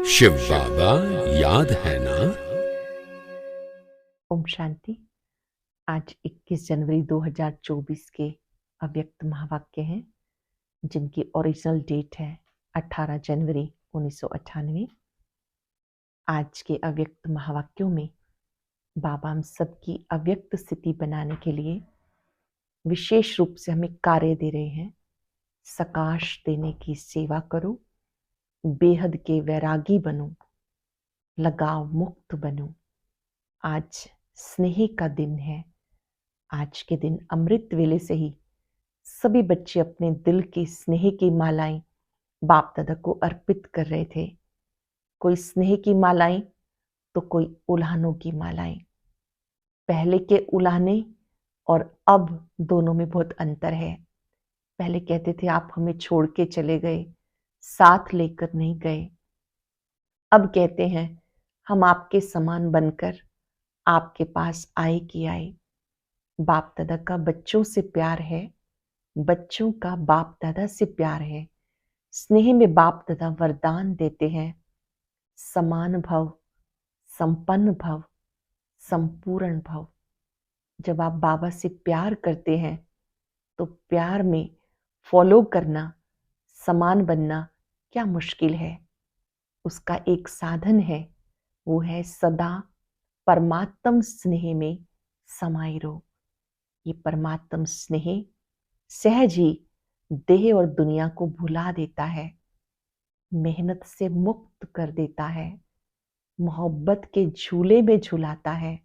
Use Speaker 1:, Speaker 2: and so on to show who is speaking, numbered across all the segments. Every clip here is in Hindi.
Speaker 1: शिव बाबा याद है ना।
Speaker 2: ओम शांति। आज 21 जनवरी 2024 के अव्यक्त महावाक्य हैं जिनकी ओरिजिनल डेट है 18 जनवरी 1998। आज के अव्यक्त महावाक्यों में बाबा हम सबकी अव्यक्त स्थिति बनाने के लिए विशेष रूप से हमें कार्य दे रहे हैं। सकाश देने की सेवा करो, बेहद के वैरागी बनो, लगाव मुक्त बनो। आज स्नेह का दिन है। आज के दिन अमृत वेले से ही सभी बच्चे अपने दिल की स्नेह की मालाएं बाप दादा को अर्पित कर रहे थे। कोई स्नेह की मालाएं तो कोई उल्हानों की मालाएं। पहले के उल्हाने और अब दोनों में बहुत अंतर है। पहले कहते थे आप हमें छोड़ के चले गए, साथ लेकर नहीं गए। अब कहते हैं हम आपके समान बनकर आपके पास आए कि आए। बाप दादा का बच्चों से प्यार है, बच्चों का बाप दादा से प्यार है। स्नेह में बाप दादा वरदान देते हैं, समान भव, संपन्न भव, संपूर्ण भव। जब आप बाबा से प्यार करते हैं तो प्यार में फॉलो करना, समान बनना क्या मुश्किल है। उसका एक साधन है, वो है सदा परमात्म स्नेह में समाये रहो। ये परमात्म स्नेह सहज ही देह और दुनिया को भुला देता है, मेहनत से मुक्त कर देता है, मोहब्बत के झूले में झुलाता है।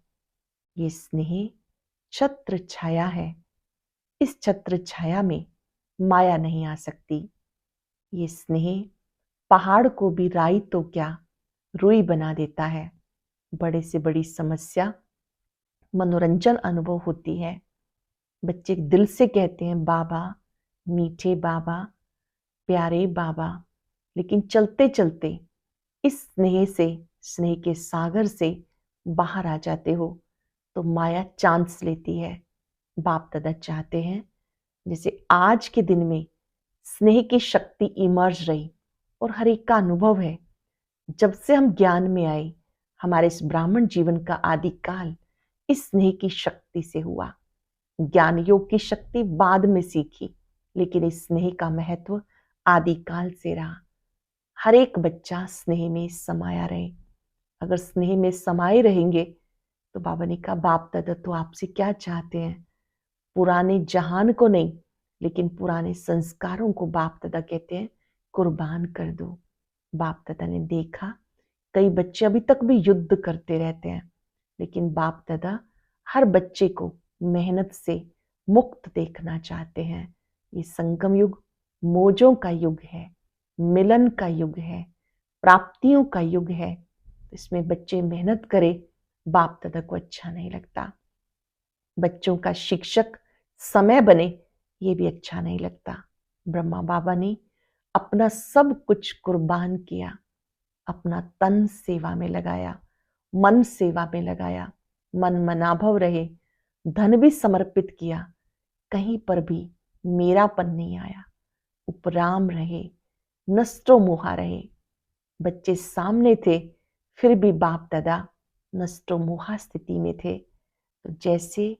Speaker 2: ये स्नेह छत्र छाया है। इस छत्र छाया में माया नहीं आ सकती। ये स्नेह पहाड़ को भी राई तो क्या रुई बना देता है। बड़े से बड़ी समस्या मनोरंजन अनुभव होती है। बच्चे दिल से कहते हैं बाबा, मीठे बाबा, प्यारे बाबा, लेकिन चलते चलते इस स्नेह से, स्नेह के सागर से बाहर आ जाते हो तो माया चांस लेती है। बाप दादा चाहते हैं जैसे आज के दिन में स्नेह की शक्ति इमर्ज रही और हर एक का अनुभव है। जब से हम ज्ञान में आए, हमारे इस ब्राह्मण जीवन का आदि काल इस स्नेह की शक्ति से हुआ। ज्ञान योग की शक्ति बाद में सीखी, लेकिन इस स्नेह का महत्व आदिकाल से रहा। हर एक बच्चा स्नेह में समाया रहे। अगर स्नेह में समाये रहेंगे तो बाबा ने कहा बाप दादा तो आपसे क्या चाहते हैं, पुराने जहान को नहीं लेकिन पुराने संस्कारों को बाप दादा कहते हैं कुर्बान कर दो। बाप दादा ने देखा कई बच्चे अभी तक भी युद्ध करते रहते हैं, लेकिन बाप दादा हर बच्चे को मेहनत से मुक्त देखना चाहते हैं। ये संगम युग मौजों का युग है, मिलन का युग है, प्राप्तियों का युग है। इसमें बच्चे मेहनत करें, बाप दादा को अच्छा नहीं लगता। बच्चों का शिक्षक समय बने, ये भी अच्छा नहीं लगता। ब्रह्मा बाबा ने अपना सब कुछ कुर्बान किया, अपना तन सेवा में लगाया, मन सेवा में लगाया, मन मनाभव रहे, धन भी समर्पित किया, कहीं पर भी मेरापन नहीं आया। उपराम रहे, नष्टो मोहा रहे। बच्चे सामने थे फिर भी बाप दादा नष्टो मोहा स्थिति में थे। तो जैसे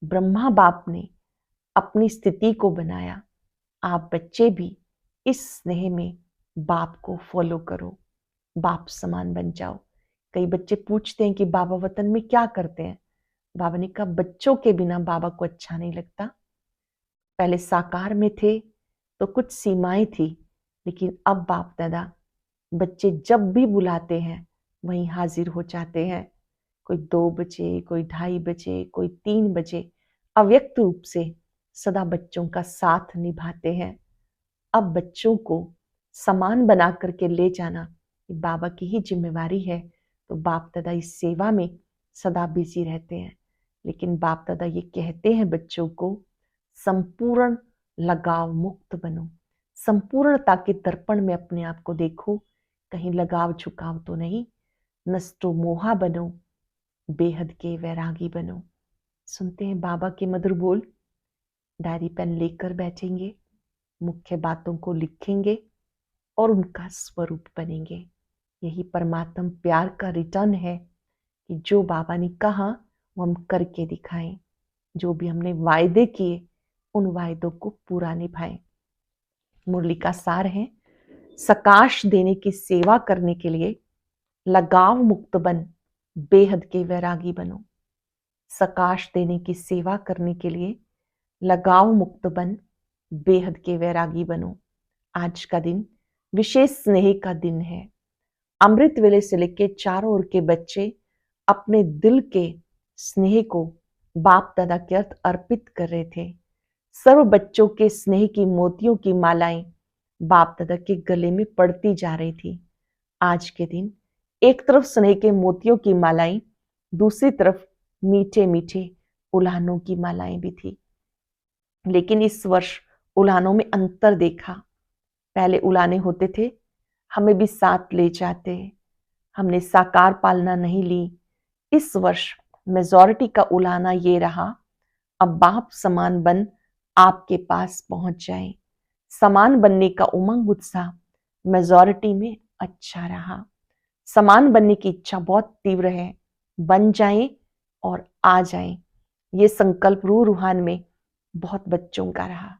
Speaker 2: ब्रह्मा बाप ने अपनी स्थिति को बनाया, आप बच्चे भी इस स्नेह में बाप को फॉलो करो, बाप समान बन जाओ। कई बच्चे पूछते हैं कि बाबा वतन में क्या करते हैं। बाबा ने कहा बच्चों के बिना बाबा को अच्छा नहीं लगता। पहले साकार में थे तो कुछ सीमाएं थी, लेकिन अब बाप दादा बच्चे जब भी बुलाते हैं वहीं हाजिर हो जाते हैं। कोई 2 बजे, कोई 2:30 बजे, कोई 3 बजे अव्यक्त रूप से सदा बच्चों का साथ निभाते हैं। अब बच्चों को समान बना करके ले जाना बाबा की ही जिम्मेवारी है। तो बाप दादा इस सेवा में सदा बिजी रहते हैं, लेकिन बाप दादा ये कहते हैं बच्चों को संपूर्ण लगाव मुक्त बनो। संपूर्णता के दर्पण में अपने आप को देखो, कहीं लगाव झुकाव तो नहीं। नष्टो मोहा बनो, बेहद के वैरागी बनो। सुनते हैं बाबा के मधुर बोल। डायरी पेन लेकर बैठेंगे, मुख्य बातों को लिखेंगे और उनका स्वरूप बनेंगे। यही परमात्म प्यार का रिटर्न है कि जो बाबा ने कहा वो हम करके दिखाएं, जो भी हमने वायदे किए उन वायदों को पूरा निभाएं। मुरली का सार है, सकाश देने की सेवा करने के लिए लगाव मुक्त बन, बेहद के वैरागी बनो। सकाश देने की सेवा करने के लिए लगाव मुक्त बन, बेहद के वैरागी बनो। आज का दिन विशेष स्नेह का दिन है। अमृत वेले से लेके चारों ओर के बच्चे अपने दिल के स्नेह को बाप दादा के अर्थ अर्पित कर रहे थे। सर्व बच्चों के स्नेह की मोतियों की मालाएं बाप दादा के गले में पड़ती जा रही थी। आज के दिन एक तरफ स्नेह के मोतियों की मालाएं, दूसरी तरफ मीठे मीठे उल्हानों की मालाएं भी थी। लेकिन इस वर्ष उल्हानों में अंतर देखा। पहले उलाने होते थे, हमें भी साथ ले जाते, हमने साकार पालना नहीं ली। इस वर्ष मेजॉरिटी का उलाना ये रहा, अब बाप समान बन आपके पास पहुंच जाए। समान बनने का उमंग उत्साह मेजॉरिटी में अच्छा रहा। समान बनने की इच्छा बहुत तीव्र है, बन जाएं और आ जाएं। ये संकल्प रूह रूहान में बहुत बच्चों का रहा।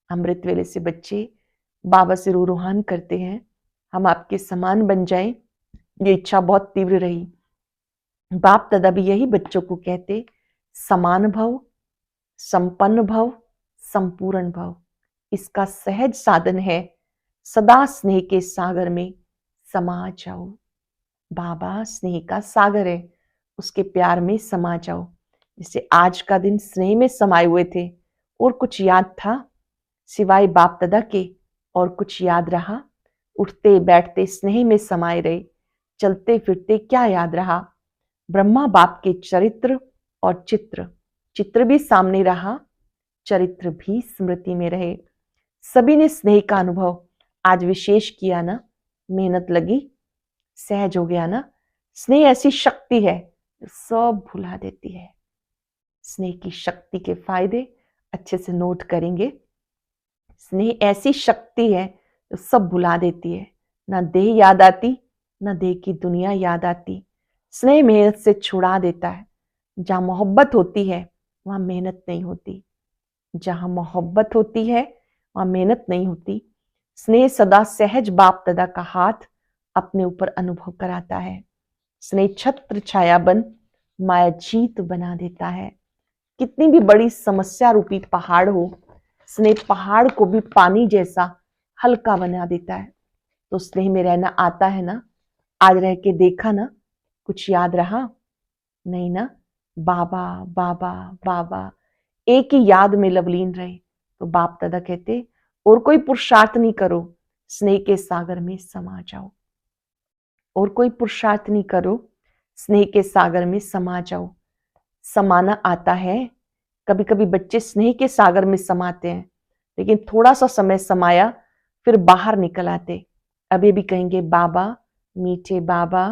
Speaker 2: अमृत वेले से बच्चे बाबा से रूह रूहान करते हैं, हम आपके समान बन जाएं। ये इच्छा बहुत तीव्र रही। बाप दादा भी यही बच्चों को कहते, समान भव, संपन्न भव, संपूर्ण भव। इसका सहज साधन है, सदा स्नेह के सागर में समा जाओ। बाबा स्नेह का सागर है, उसके प्यार में समा जाओ। जैसे आज का दिन स्नेह में समाये हुए थे, और कुछ याद था सिवाय बाप दादा के, और कुछ याद रहा? उठते बैठते स्नेह में समाये रहे, चलते फिरते क्या याद रहा? ब्रह्मा बाप के चरित्र और चित्र भी सामने रहा, चरित्र भी स्मृति में रहे। सभी ने स्नेह का अनुभव आज विशेष किया ना, मेहनत लगी, सहज हो गया ना। स्नेह ऐसी शक्ति है जो सब भुला देती है। स्नेह की शक्ति के फायदे अच्छे से नोट करेंगे। स्नेह ऐसी शक्ति है जो सब भुला देती है। ना देह याद आती, ना देह की दुनिया याद आती। स्नेह मेहनत से छुड़ा देता है। जहां मोहब्बत होती है वहां मेहनत नहीं होती, जहां मोहब्बत होती है वहां मेहनत नहीं होती। स्नेह सदा सहज बाप दादा का हाथ अपने ऊपर अनुभव कराता है। स्नेह छत्र छाया बन माया जीत बना देता है। कितनी भी बड़ी समस्या रूपी पहाड़ हो, स्नेह पहाड़ को भी पानी जैसा हल्का बना देता है। तो स्नेह में रहना आता है ना? आज रह के देखा ना? कुछ याद रहा? नहीं ना? बाबा बाबा बाबा एक ही याद में लवलीन रहे। तो बाप दादा कहते, और कोई पुरुषार्थ नहीं करो, स्नेह के सागर में समा जाओ। और कोई पुरुषार्थ नहीं करो, स्नेह के सागर में समा जाओ। समाना आता है। कभी कभी बच्चे स्नेह के सागर में समाते हैं, लेकिन थोड़ा सा समय समाया फिर बाहर निकल आते। अभी भी कहेंगे बाबा, मीठे बाबा,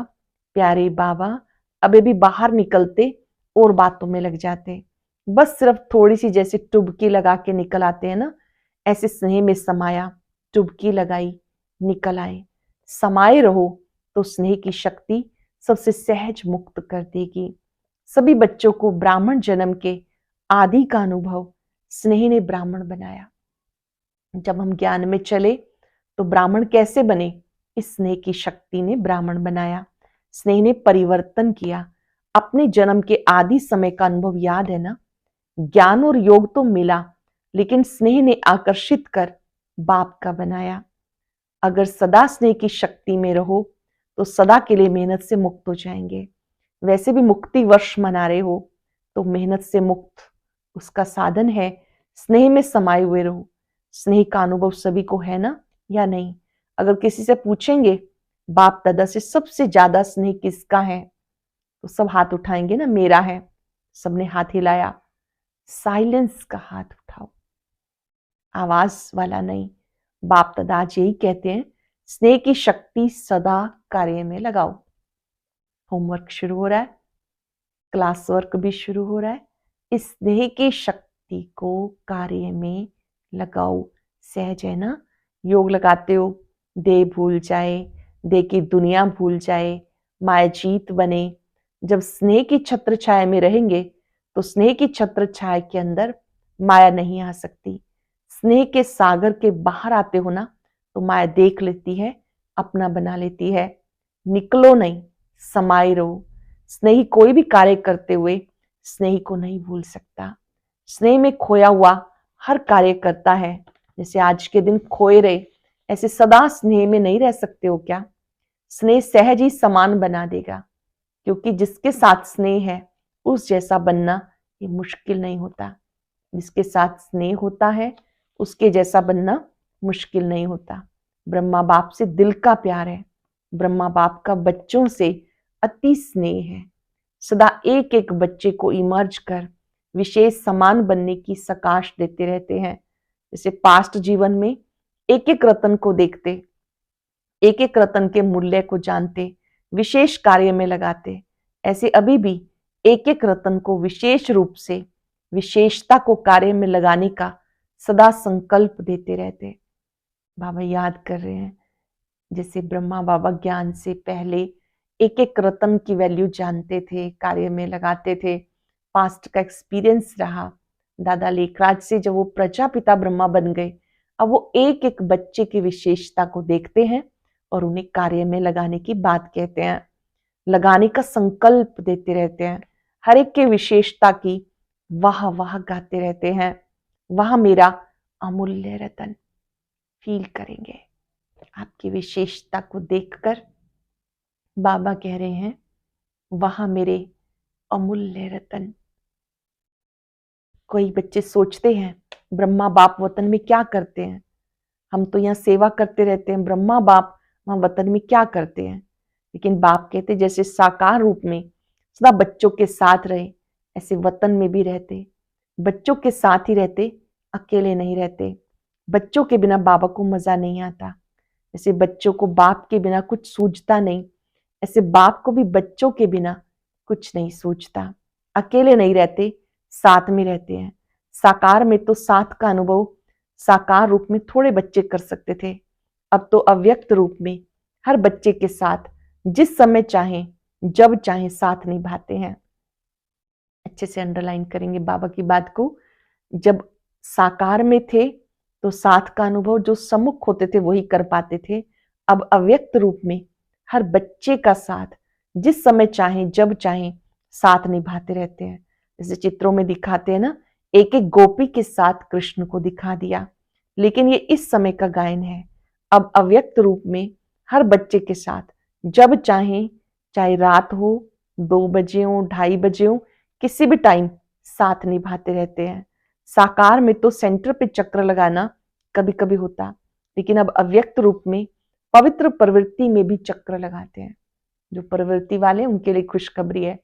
Speaker 2: प्यारे बाबा, अभी भी बाहर निकलते और बातों में लग जाते। बस सिर्फ थोड़ी सी जैसे टुबकी लगा के निकल आते हैं ना, ऐसे स्नेह में समाया, टुबकी लगाई, निकल आए। समाये रहो तो स्नेह की शक्ति सबसे सहज मुक्त कर देगी। सभी बच्चों को ब्राह्मण जन्म के आदि का अनुभव स्नेह ने ब्राह्मण बनाया। जब हम ज्ञान में चले तो ब्राह्मण कैसे बने? इस स्नेह की शक्ति ने ब्राह्मण बनाया। स्नेह ने परिवर्तन किया। अपने जन्म के आदि समय का अनुभव याद है ना? ज्ञान और योग तो मिला, लेकिन स्नेह ने आकर्षित कर बाप का बनाया। अगर सदा स्नेह की शक्ति में रहो तो सदा के लिए मेहनत से मुक्त हो जाएंगे। वैसे भी मुक्ति वर्ष मना रहे हो तो मेहनत से मुक्त उसका साधन है, स्नेह में समाये हुए रहो। स्नेह का अनुभव सभी को है ना या नहीं? अगर किसी से पूछेंगे बाप दादा से सबसे ज्यादा स्नेह किसका है, तो सब हाथ उठाएंगे ना, मेरा है। सबने हाथ हिलाया। साइलेंस का हाथ उठाओ, आवाज वाला नहीं। बाप दादा आज यही कहते हैं, स्नेह की शक्ति सदा कार्य में लगाओ। होमवर्क शुरू हो रहा है, क्लास वर्क भी शुरू हो रहा है। इस स्नेह की शक्ति को कार्य में लगाओ। सहज है ना? योग लगाते हो, देह भूल जाए, दे के दुनिया भूल जाए, माया जीत बने। जब स्नेह की छत्र छाया में रहेंगे तो स्नेह की छत्र छाया के अंदर माया नहीं आ सकती। स्नेह के सागर के बाहर आते हो ना तो माया देख लेती है, अपना बना लेती है। निकलो नहीं, समाये रहो। स्नेही कोई भी कार्य करते हुए स्नेही को नहीं भूल सकता। स्नेह में खोया हुआ हर कार्य करता है। जैसे आज के दिन खोए रहे, ऐसे सदा स्नेह में नहीं रह सकते हो क्या? स्नेह सहज ही समान बना देगा, क्योंकि जिसके साथ स्नेह है उस जैसा बनना ये मुश्किल नहीं होता। जिसके साथ स्नेह होता है उसके जैसा बनना मुश्किल नहीं होता। ब्रह्मा बाप से दिल का प्यार है, ब्रह्मा बाप का बच्चों से अति स्नेह है। सदा एक एक बच्चे को इमर्ज कर विशेष समान बनने की सकाश देते रहते हैं। जैसे पास्ट जीवन में एक एक रतन को देखते, एक एक रतन के मूल्य को जानते, विशेष कार्य में लगाते, ऐसे अभी भी एक एक रतन को विशेष रूप से विशेषता को कार्य में लगाने का सदा संकल्प देते रहते। बाबा याद कर रहे हैं, जैसे ब्रह्मा बाबा ज्ञान से पहले एक एक रतन की वैल्यू जानते थे, कार्य में लगाते थे। पास्ट का एक्सपीरियंस रहा। दादा लेखराज से जब वो प्रजापिता ब्रह्मा बन गए, अब वो एक एक बच्चे की विशेषता को देखते हैं और उन्हें कार्य में लगाने की बात कहते हैं, लगाने का संकल्प देते रहते हैं। हर एक के विशेषता की वाह वाह गाते रहते हैं। वह मेरा अमूल्य रतन फील करेंगे। आपकी विशेषता को देखकर बाबा कह रहे हैं, वहां मेरे अमूल्य रतन। कोई बच्चे सोचते हैं ब्रह्मा बाप वतन में क्या करते हैं, हम तो यहाँ सेवा करते रहते हैं, ब्रह्मा बाप वहां वतन में क्या करते हैं। लेकिन बाप कहते जैसे साकार रूप में सदा बच्चों के साथ रहे, ऐसे वतन में भी रहते, बच्चों के साथ ही रहते, अकेले नहीं रहते। बच्चों के बिना बाबा को मजा नहीं आता। जैसे बच्चों को बाप के बिना कुछ सूझता नहीं, ऐसे बाप को भी बच्चों के बिना कुछ नहीं सूझता। अकेले नहीं रहते, साथ में रहते हैं। साकार में तो साथ का अनुभव साकार रूप में थोड़े बच्चे कर सकते थे, अब तो अव्यक्त रूप में हर बच्चे के साथ जिस समय चाहे जब चाहे साथ निभाते हैं। अच्छे से अंडरलाइन करेंगे बाबा की बात को। जब साकार में थे तो साथ का अनुभव जो सम्मुख होते थे वही कर पाते थे। अब अव्यक्त रूप में हर बच्चे का साथ जिस समय चाहे जब चाहे साथ निभाते रहते हैं। जैसे चित्रों में दिखाते हैं ना, एक एक गोपी के साथ कृष्ण को दिखा दिया, लेकिन ये इस समय का गायन है। अब अव्यक्त रूप में हर बच्चे के साथ जब चाहे, चाहे रात हो, 2 बजे हो, 2:30 बजे हो, किसी भी टाइम साथ निभाते रहते हैं। साकार में तो सेंटर पे चक्र लगाना कभी कभी होता, लेकिन अब अव्यक्त रूप में पवित्र प्रवृत्ति में भी चक्र लगाते हैं। जो प्रवृत्ति वाले उनके लिए खुशखबरी है,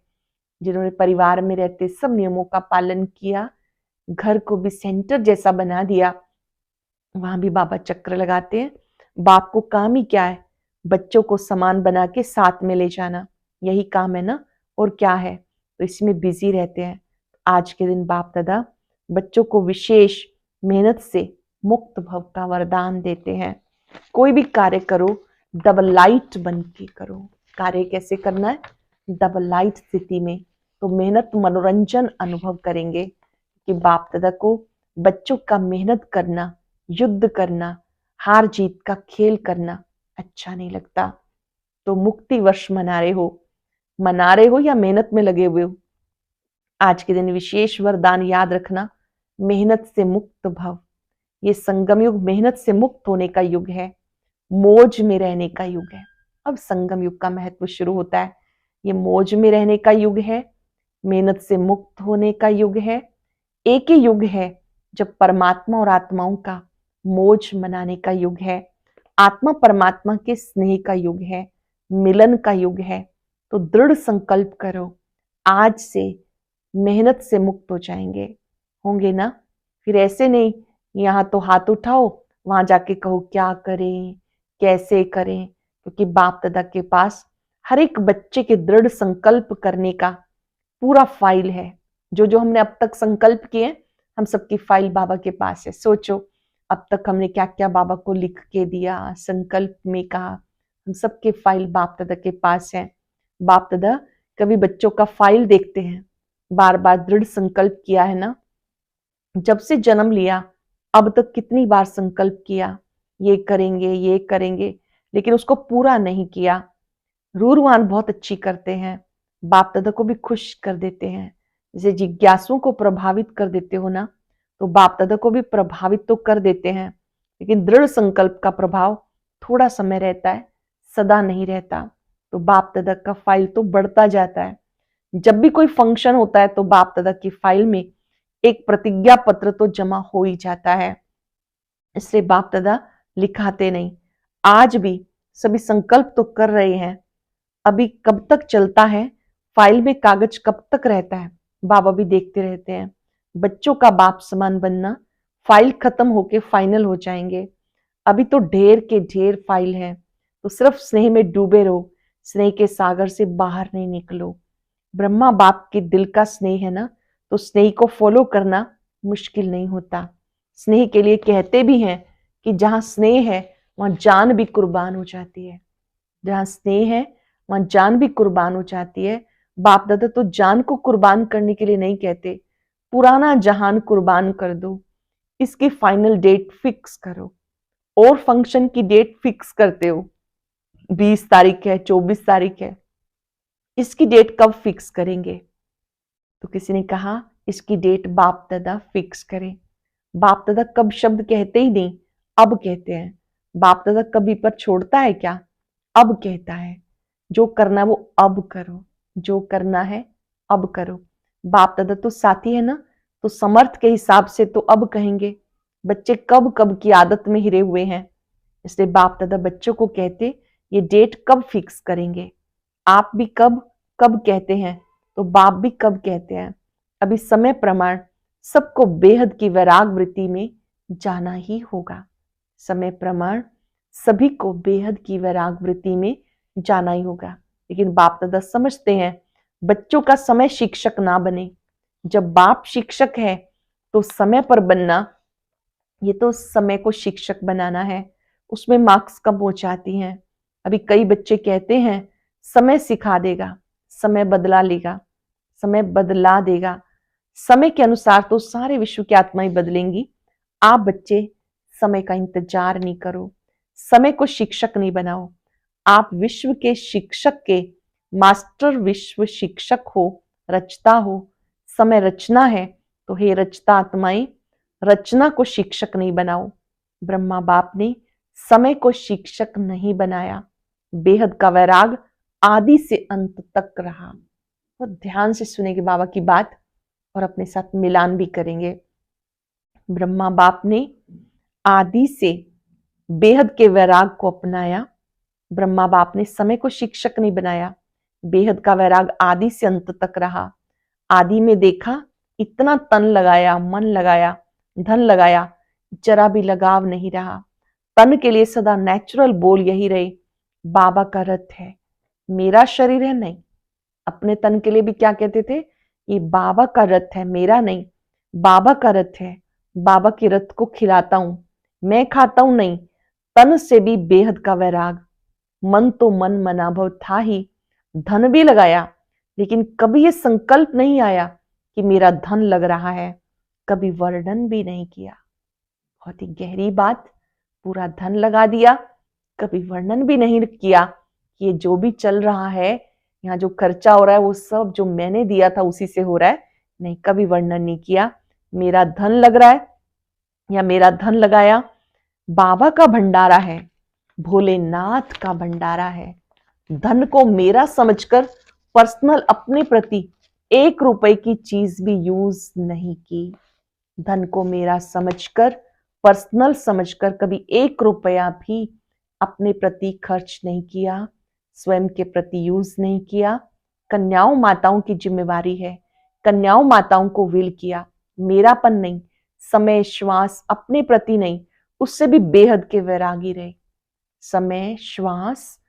Speaker 2: जिन्होंने परिवार में रहते सब नियमों का पालन किया, घर को भी सेंटर जैसा बना दिया, वहां भी बाबा चक्र लगाते हैं। बाप को काम ही क्या है, बच्चों को समान बना के साथ में ले जाना, यही काम है ना, और क्या है। तो इसमें बिजी रहते हैं। आज के दिन बाप दादा बच्चों को विशेष मेहनत से मुक्त भव का वरदान देते हैं। कोई भी कार्य करो डबल लाइट बन के करो। कार्य कैसे करना है? डबल लाइट स्थिति में, तो मेहनत मनोरंजन अनुभव करेंगे कि बाप दादा को बच्चों का मेहनत करना, युद्ध करना, हार जीत का खेल करना अच्छा नहीं लगता। तो मुक्ति वर्ष मना रहे हो या मेहनत में लगे हुए हो, आज के दिन विशेष वरदान याद रखना, मेहनत से मुक्त भव। ये संगम युग मेहनत से मुक्त होने का युग है, मौज में रहने का युग है। अब संगम युग का महत्व शुरू होता है। ये मौज में रहने का युग है, मेहनत से मुक्त होने का युग है। एक ही युग है जब परमात्मा और आत्माओं का मौज मनाने का युग है। आत्मा परमात्मा के स्नेह का युग है, मिलन का युग है। तो दृढ़ संकल्प करो, आज से मेहनत से मुक्त हो जाएंगे, होंगे ना। फिर ऐसे नहीं यहाँ तो हाथ उठाओ, वहां जाके कहो क्या करें कैसे करें, क्योंकि बाप दादा के पास हर एक बच्चे के दृढ़ संकल्प करने का पूरा फाइल है। जो जो हमने अब तक संकल्प किए, हम सबकी फाइल बाबा के पास है। सोचो अब तक हमने क्या क्या बाबा को लिख के दिया, संकल्प में कहा, हम सबके फाइल बाप दादा के पास है। बाप दादा कभी बच्चों का फाइल देखते हैं, बार बार दृढ़ संकल्प किया है ना, जब से जन्म लिया अब तक कितनी बार संकल्प किया, ये करेंगे ये करेंगे, लेकिन उसको पूरा नहीं किया। रूरवान बहुत अच्छी करते हैं, बाप दादा को भी खुश कर देते हैं। जैसे जिज्ञासुओं को प्रभावित कर देते हो ना, तो बाप दादा को भी प्रभावित तो कर देते हैं, लेकिन दृढ़ संकल्प का प्रभाव थोड़ा समय रहता है, सदा नहीं रहता। तो बाप दादा का फाइल तो बढ़ता जाता है। जब भी कोई फंक्शन होता है तो बाप दादा की फाइल में एक प्रतिज्ञा पत्र तो जमा हो ही जाता है। इसलिए बाप दादा लिखाते नहीं। आज भी सभी संकल्प तो कर रहे हैं, अभी कब तक चलता है, फाइल में कागज कब तक रहता है, बाबा भी देखते रहते हैं। बच्चों का बाप समान बनना, फाइल खत्म होके फाइनल हो जाएंगे। अभी तो ढेर के ढेर फाइल है, तो सिर्फ स्नेह में डूबे रहो, स्नेह के सागर से बाहर नहीं निकलो। ब्रह्मा बाप के दिल का स्नेह है ना, तो स्नेह को फॉलो करना मुश्किल नहीं होता। स्नेह के लिए कहते भी हैं कि जहां स्नेह है वहां जान भी कुर्बान हो जाती है। जहां स्नेह है वहां जान भी कुर्बान हो जाती है। बाप दादा तो जान को कुर्बान करने के लिए नहीं कहते, पुराना जहान कुर्बान कर दो, इसकी फाइनल डेट फिक्स करो। और फंक्शन की डेट फिक्स करते हो, 20 तारीख है, 24 तारीख है, इसकी डेट कब फिक्स करेंगे? तो किसी ने कहा इसकी डेट बाप दादा फिक्स करें। बाप दादा कब शब्द कहते ही नहीं, अब कहते हैं। बाप दादा कभी पर छोड़ता है क्या? अब कहता है। जो करना वो अब करो, जो करना है अब करो। बाप दादा तो साथी है ना, तो समर्थ के हिसाब से तो अब कहेंगे। बच्चे कब कब की आदत में हिरे हुए हैं, इसलिए बाप दादा बच्चों को कहते ये डेट कब फिक्स करेंगे। आप भी कब कब कहते हैं, तो बाप भी कब कहते हैं। अभी समय प्रमाण सबको बेहद की वैराग वृत्ति में जाना ही होगा। समय प्रमाण सभी को बेहद की वैराग वृत्ति में जाना ही होगा। लेकिन बाप दादा समझते हैं बच्चों का समय शिक्षक ना बने। जब बाप शिक्षक है तो समय पर बनना, ये तो समय को शिक्षक बनाना है, उसमें मार्क्स कम हो जाती हैं। अभी कई बच्चे कहते हैं समय सिखा देगा, समय बदला लेगा, समय बदला देगा। समय के अनुसार तो सारे विश्व की आत्माएं बदलेंगी। आप बच्चे समय का इंतजार नहीं करो, समय को शिक्षक नहीं बनाओ। आप विश्व के शिक्षक के मास्टर विश्व शिक्षक हो, रचता हो। समय रचना है तो हे रचता आत्माएं, रचना को शिक्षक नहीं बनाओ। ब्रह्मा बाप ने समय को शिक्षक नहीं बनाया। बेहद का वैराग आदि से अंत तक रहा। तो ध्यान से सुनेंगे बाबा की बात और अपने साथ मिलान भी करेंगे। ब्रह्मा बाप ने आदि से बेहद के वैराग को अपनाया। ब्रह्मा बाप ने समय को शिक्षक नहीं बनाया। बेहद का वैराग आदि से अंत तक रहा। आदि में देखा इतना तन लगाया, मन लगाया, धन लगाया, जरा भी लगाव नहीं रहा। तन के लिए सदा नेचुरल बोल यही रहे, बाबा का रथ है, मेरा शरीर है नहीं। अपने तन के लिए भी क्या कहते थे, ये बाबा का रथ है, मेरा नहीं, बाबा का रथ है। बाबा के रथ को खिलाता हूं, मैं खाता हूं नहीं। तन से भी बेहद का वैराग। मन तो मन मनाभव था ही, धन भी लगाया, लेकिन कभी ये संकल्प नहीं आया कि मेरा धन लग रहा है। कभी वर्णन भी नहीं किया। बहुत ही गहरी बात, पूरा धन लगा दिया, कभी वर्णन भी नहीं किया कि ये जो भी चल रहा है, यहाँ जो खर्चा हो रहा है वो सब जो मैंने दिया था उसी से हो रहा है। नहीं, कभी वर्णन नहीं किया। मेरा धन लग रहा है या मेरा धन लगाया, बाबा का भंडारा है, भोलेनाथ का भंडारा है। धन को मेरा समझकर पर्सनल अपने प्रति 1 रुपए की चीज भी यूज नहीं की। धन को मेरा समझकर, पर्सनल समझकर कभी 1 रुपया भी अपने प्रति खर्च नहीं किया, स्वयं के प्रति यूज नहीं किया। कन्याओं माताओं की जिम्मेवारी है, कन्याओं माताओं को विल किया, मेरापन नहीं। समय श्वास अपने प्रति नहीं, उससे भी बेहद के वैरागी रहे। समय श्वास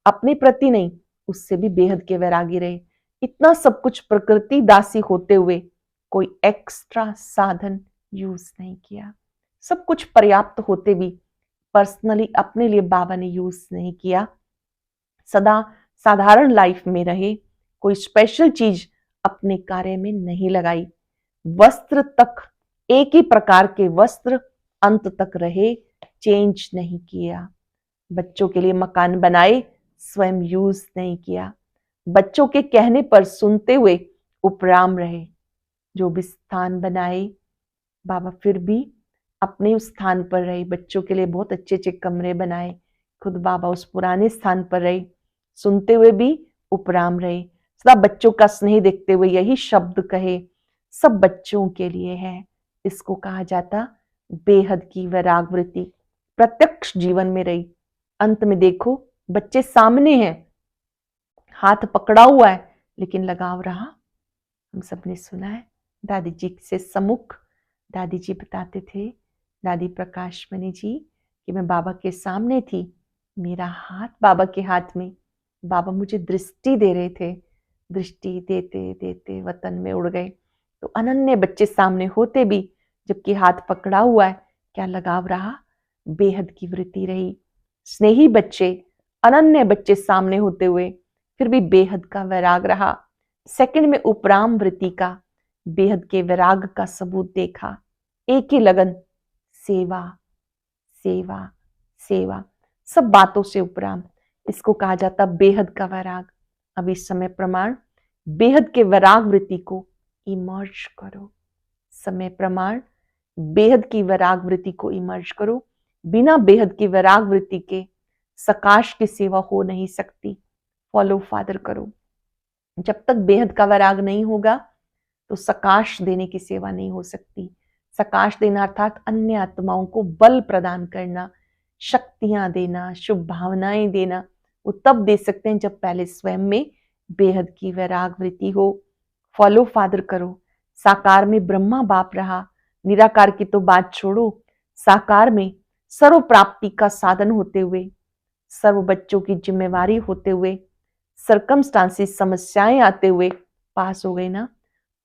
Speaker 2: अपने प्रति नहीं, उससे भी बेहद के वैरागी रहे। इतना सब कुछ प्रकृति दासी होते हुए कोई एक्स्ट्रा साधन यूज नहीं किया। सब कुछ पर्याप्त होते भी पर्सनली अपने लिए बाबा ने यूज नहीं किया। सदा साधारण लाइफ में रहे, कोई स्पेशल चीज अपने कार्य में नहीं लगाई, वस्त्र तक एक ही प्रकार के वस्त्र अंत तक रहे, चेंज नहीं किया। बच्चों के लिए मकान बनाए, स्वयं यूज नहीं किया। बच्चों के कहने पर सुनते हुए उपराम रहे। जो भी स्थान बनाए बाबा फिर भी अपने उस स्थान पर रहे। बच्चों के लिए बहुत अच्छे अच्छे कमरे बनाए, खुद बाबा उस पुराने स्थान पर रहे, सुनते हुए भी उपराम रहे। सदा बच्चों का स्नेह देखते हुए यही शब्द कहे, सब बच्चों के लिए है। इसको कहा जाता बेहद की वैराग वृत्ति, प्रत्यक्ष जीवन में रही। अंत में देखो बच्चे सामने हैं, हाथ पकड़ा हुआ है, लेकिन लगाव रहा। हम सबने सुना है दादी जी से सम्मुख दादी जी बताते थे, दादी प्रकाश मणि जी, कि मैं बाबा के सामने थी, मेरा हाथ बाबा के हाथ में, बाबा मुझे दृष्टि दे रहे थे, दृष्टि देते देते वतन में उड़ गए। तो अनन्य बच्चे सामने होते भी जबकि हाथ पकड़ा हुआ है, क्या लगाव रहा? बेहद की वृत्ति रही। स्नेही बच्चे, अनन्य बच्चे सामने होते हुए फिर भी बेहद का वैराग रहा। सेकंड में उपराम वृत्ति का, बेहद के वैराग का सबूत देखा। एक ही लगन, सेवा सेवा सेवा, सब बातों से उपराम। इसको कहा जाता बेहद का वैराग। अब इस समय प्रमाण, बेहद के वैराग वृत्ति को इमर्ज करो। समय प्रमाण, बेहद की वैराग वृत्ति को इमर्ज करो। बिना बेहद की वैराग वृत्ति के सकाश की सेवा हो नहीं सकती। फॉलो फादर करो। जब तक बेहद का वैराग नहीं होगा तो सकाश देने की सेवा नहीं हो सकती। सकाश देना अर्थात अन्य आत्माओं को बल प्रदान करना, शक्तियां देना, शुभ भावनाएं देना, वो तब दे सकते हैं जब पहले स्वयं में बेहद की वैराग वृत्ति हो। फॉलो फादर करो। साकार में ब्रह्मा बाप रहा, निराकार की तो बात छोड़ो, साकार में सर्व प्राप्ति का साधन होते हुए, सर्व बच्चों की जिम्मेवारी होते हुए, सरकमस्टांसेस समस्याएं आते हुए पास हो गए ना,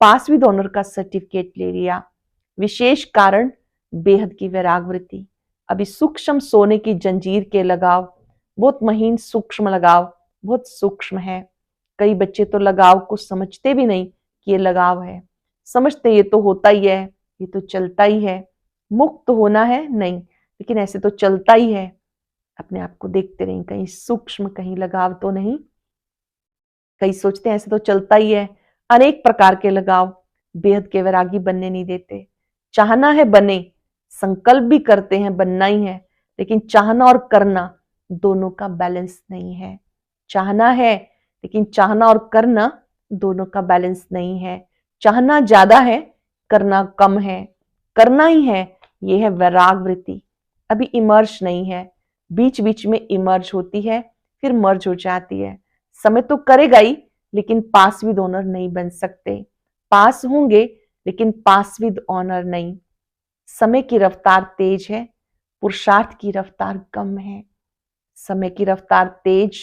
Speaker 2: पास विद ऑनर का सर्टिफिकेट ले लिया। विशेष कारण बेहद की वैराग वृत्ति। अभी सूक्ष्म सोने की जंजीर के लगाव, बहुत महीन सूक्ष्म लगाव, बहुत सूक्ष्म है। कई बच्चे तो लगाव को समझते भी नहीं कि ये लगाव है, समझते ये तो होता ही है, ये तो चलता ही है, मुक्त होना है नहीं, लेकिन ऐसे तो चलता ही है। अपने आप को देखते रहें, कहीं सूक्ष्म, कहीं लगाव तो नहीं। कई सोचते हैं ऐसे तो चलता ही है। अनेक प्रकार के लगाव बेहद के वैरागी बनने नहीं देते। चाहना है बने, संकल्प भी करते हैं बनना ही है, लेकिन चाहना और करना दोनों का बैलेंस नहीं है। चाहना है लेकिन चाहना और करना दोनों का बैलेंस नहीं है। चाहना ज्यादा है, करना कम है। करना ही है, यह है वैराग वृत्ति। अभी इमर्ज नहीं है, बीच बीच में इमर्ज होती है, फिर मर्ज हो जाती है। समय तो करेगा ही, लेकिन पास विद ऑनर नहीं बन सकते। पास होंगे लेकिन पास विद ऑनर नहीं। समय की रफ्तार तेज है, पुरुषार्थ की रफ्तार कम है। समय की रफ्तार तेज,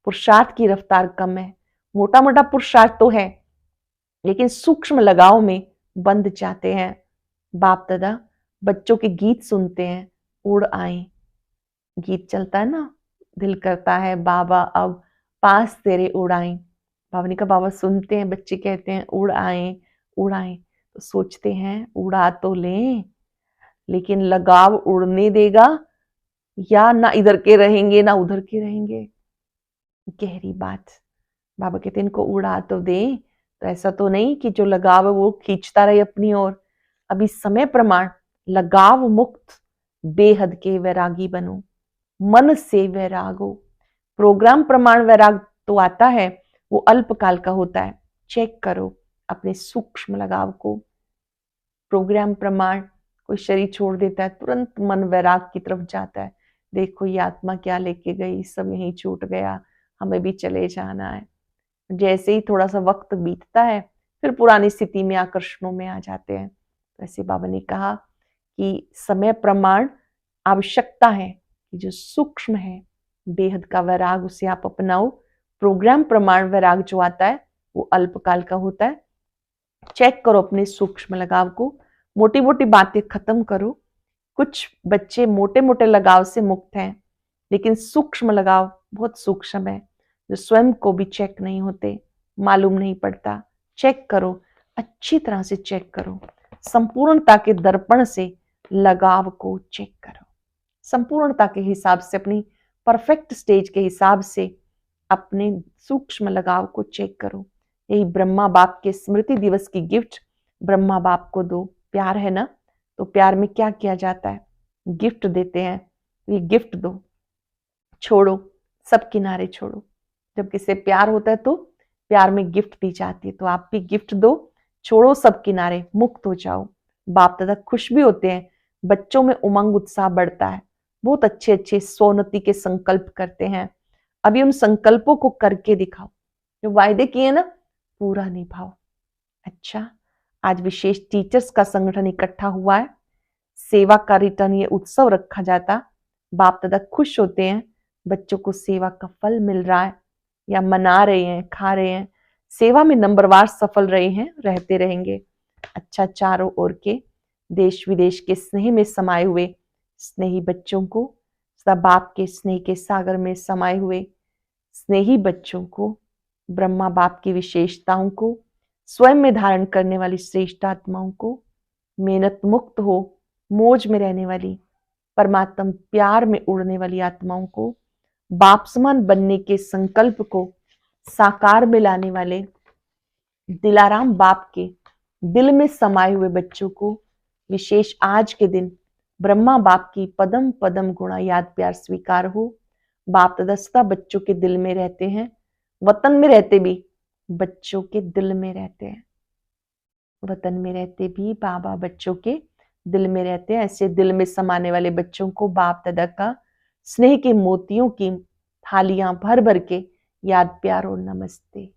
Speaker 2: पुरुषार्थ की रफ्तार कम है। मोटा मोटा पुरुषार्थ तो है, लेकिन सूक्ष्म लगाव में बंध जाते हैं। बाप दादा बच्चों के गीत सुनते हैं, उड़ आए। गीत चलता है ना, दिल करता है बाबा अब पास तेरे उड़ाएं। बाबा ने कहा बाबा सुनते हैं, बच्चे कहते हैं उड़ आए उड़ आए, तो सोचते हैं उड़ा तो लें, लेकिन लगाव उड़ने देगा या ना इधर के रहेंगे ना उधर के रहेंगे। गहरी बात। बाबा कहते हैं इनको उड़ा तो दे, तो ऐसा तो नहीं कि जो लगाव है वो खींचता रहे अपनी ओर। अभी समय प्रमाण, लगाव मुक्त बेहद के वैरागी बनो, मन से वैराग हो। प्रोग्राम प्रमाण वैराग तो आता है, वो अल्पकाल का होता है। चेक करो अपने सूक्ष्म लगाव को। प्रोग्राम प्रमाण, कोई शरीर छोड़ देता है, तुरंत मन वैराग की तरफ जाता है। देखो ये आत्मा क्या लेके गई, सब यहीं छूट गया, हमें भी चले जाना है। जैसे ही थोड़ा सा वक्त बीतता है, फिर पुरानी स्थिति में आकर्षणों में आ जाते हैं। वैसे बाबा ने कहा कि समय प्रमाण आवश्यकता है कि जो सूक्ष्म है बेहद का वैराग, उसे आप अपनाओ। प्रोग्राम प्रमाण वैराग जो आता है वो अल्पकाल का होता है। चेक करो अपने सूक्ष्म लगाव को, मोटी मोटी बातें खत्म करो। कुछ बच्चे मोटे मोटे लगाव से मुक्त हैं, लेकिन सूक्ष्म लगाव बहुत सूक्ष्म है। जो स्वयं को भी चेक नहीं होते, मालूम नहीं पड़ता। चेक करो, अच्छी तरह से चेक करो। संपूर्णता के दर्पण से लगाव को चेक करो। संपूर्णता के हिसाब से, अपनी परफेक्ट स्टेज के हिसाब से अपने सूक्ष्म लगाव को चेक करो। यही ब्रह्मा बाप के स्मृति दिवस की गिफ्ट ब्रह्मा बाप को दो। प्यार है ना, तो प्यार में क्या किया जाता है, गिफ्ट देते हैं। ये गिफ्ट दो, छोड़ो सब किनारे छोड़ो। जब किसी से प्यार होता है तो प्यार में गिफ्ट दी जाती है, तो आप भी गिफ्ट दो, छोड़ो सब किनारे, मुक्त हो जाओ। बाप दादा खुश भी होते हैं, बच्चों में उमंग उत्साह बढ़ता है, बहुत अच्छे अच्छे सोन्नति के संकल्प करते हैं। अभी उन संकल्पों को करके दिखाओ, जो वायदे किए ना पूरा निभाओ। अच्छा, आज विशेष टीचर्स का संगठन इकट्ठा हुआ है, सेवा का रिटर्न ये उत्सव रखा जाता। बाप दादा खुश होते हैं, बच्चों को सेवा का फल मिल रहा है, या मना रहे हैं, खा रहे हैं, सेवा में नंबरवार सफल रहे हैं, रहते रहेंगे। अच्छा, चारों ओर के देश विदेश के स्नेह में समाये हुए स्नेही बच्चों को, सदा बाप के स्नेह के सागर में समाये हुए स्नेही बच्चों को, ब्रह्मा बाप की विशेषताओं को स्वयं में धारण करने वाली श्रेष्ठ आत्माओं को, मेहनत मुक्त हो मौज में रहने वाली, परमात्मा प्यार में उड़ने वाली आत्माओं को, बाप समान बनने के संकल्प को साकार में लाने वाले दिलाराम बाप के दिल में समाये हुए बच्चों को, विशेष आज के दिन ब्रह्मा बाप की पदम पदम गुणा याद प्यार स्वीकार हो। बाप तदस्ता बच्चों के दिल में रहते हैं, वतन में रहते भी बच्चों के दिल में रहते हैं। वतन में रहते भी बाबा बच्चों के दिल में रहते हैं। ऐसे दिल में समाने वाले बच्चों को बाप दादा का स्नेह के मोतियों की थालियां भर भर के याद प्यार और नमस्ते।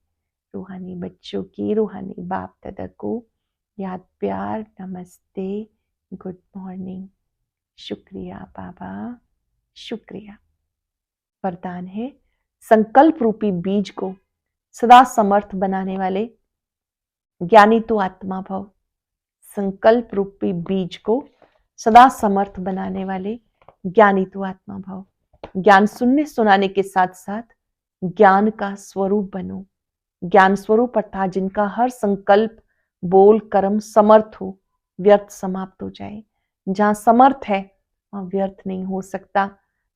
Speaker 2: रूहानी बच्चों की रूहानी बाप दादा को याद प्यार, नमस्ते, गुड मॉर्निंग, शुक्रिया बाबा, शुक्रिया। वरदान है, संकल्प रूपी बीज को सदा समर्थ बनाने वाले ज्ञानी तो आत्मा भव। संकल्प रूपी बीज को सदा समर्थ बनाने वाले ज्ञानी तो आत्मा भव। ज्ञान सुनने सुनाने के साथ साथ ज्ञान का स्वरूप बनो। ज्ञान स्वरूप अर्थात जिनका हर संकल्प, बोल, कर्म समर्थ हो, व्यर्थ समाप्त हो जाए। जहां समर्थ है वहां व्यर्थ नहीं हो सकता।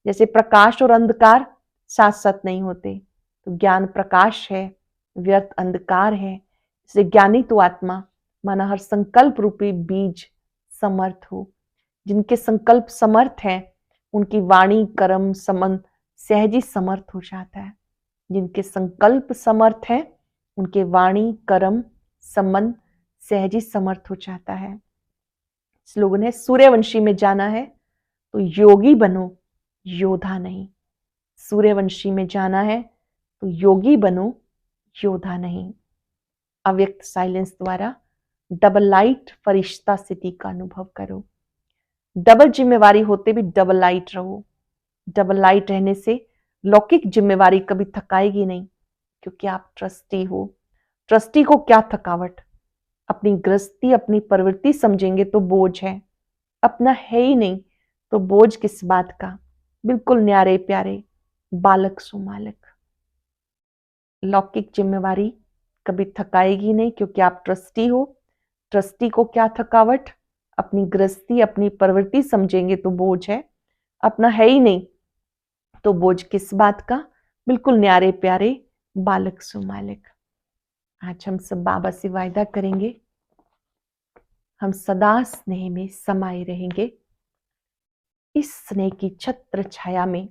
Speaker 2: जैसे प्रकाश और अंधकार साथ साथ नहीं होते, तो ज्ञान प्रकाश है, व्यर्थ अंधकार है। इसलिए ज्ञानी तो आत्मा माना हर संकल्प रूपी बीज समर्थ हो। जिनके संकल्प समर्थ हैं उनकी वाणी कर्म संबंध सहज ही समर्थ हो जाता है। जिनके संकल्प समर्थ हैं उनके वाणी कर्म संबंध सहज ही समर्थ हो जाता है। स्लोगन है, सूर्यवंशी में जाना है तो योगी बनो, योद्धा नहीं। सूर्यवंशी में जाना है तो योगी बनो, योद्धा नहीं। अव्यक्त साइलेंस द्वारा डबल लाइट फरिश्ता स्थिति का अनुभव करो। डबल जिम्मेवारी होते भी डबल लाइट रहो। डबल लाइट रहने से लौकिक जिम्मेवारी कभी थकाएगी नहीं, क्योंकि आप ट्रस्टी हो। ट्रस्टी को क्या थकावट, अपनी गृहस्थी अपनी प्रवृत्ति समझेंगे तो बोझ है, अपना है ही नहीं तो बोझ किस बात का। बिल्कुल न्यारे प्यारे बालक सो मालक। लौकिक जिम्मेवारी कभी थकाएगी नहीं, क्योंकि आप ट्रस्टी हो। ट्रस्टी को क्या थकावट, अपनी गृहस्थी अपनी प्रवृत्ति समझेंगे तो बोझ है, अपना है ही नहीं तो बोझ किस बात का। बिल्कुल न्यारे प्यारे बालक सो मालिक। आज हम सब बाबा से वायदा करेंगे, हम सदा स्नेह में समाये रहेंगे। इस स्नेह की छत्र छाया में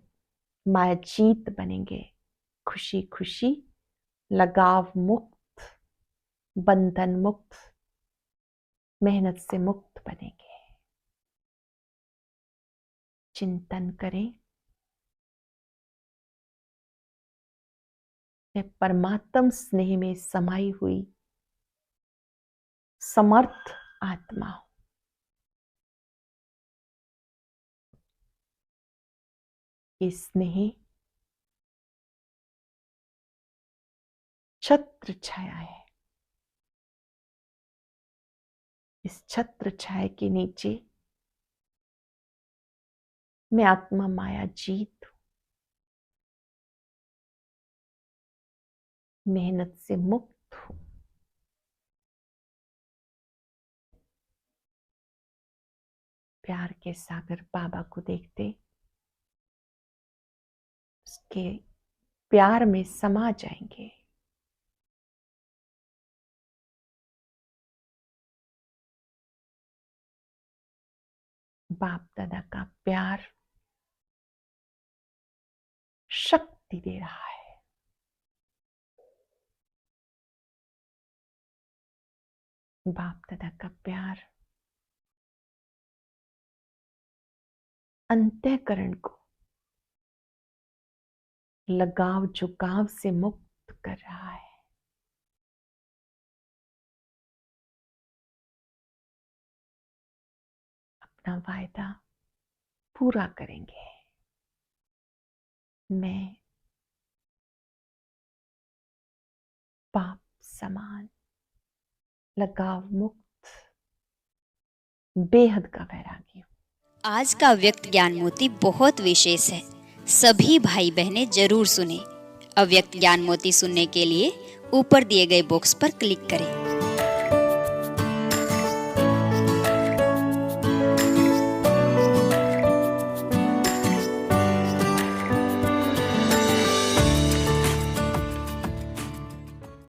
Speaker 2: माया जीत बनेंगे। खुशी खुशी लगाव मुक्त, बंधन मुक्त, मेहनत से मुक्त बनेंगे। चिंतन करें, मैं परमात्म स्नेह में समाई हुई समर्थ आत्मा हूं। ये स्नेह छत्र छाया है। इस छत्र छाया के नीचे मैं आत्मा माया जीत हूं। मेहनत से मुक्त हूं। प्यार के सागर बाबा को देखते उसके प्यार में समा जाएंगे। बाप दादा का प्यार शक्ति दे रहा है। बाप दादा का प्यार अंतःकरण को लगाव झुकाव से मुक्त कर रहा है। अपना वायदा पूरा करेंगे। मैं पाप समान लगाव मुक्त बेहद का वैरागी हूं।
Speaker 3: आज का अव्यक्त ज्ञान मोती बहुत विशेष है, सभी भाई बहनें जरूर सुने। अव्यक्त ज्ञान मोती सुनने के लिए ऊपर दिए गए बॉक्स पर क्लिक करें।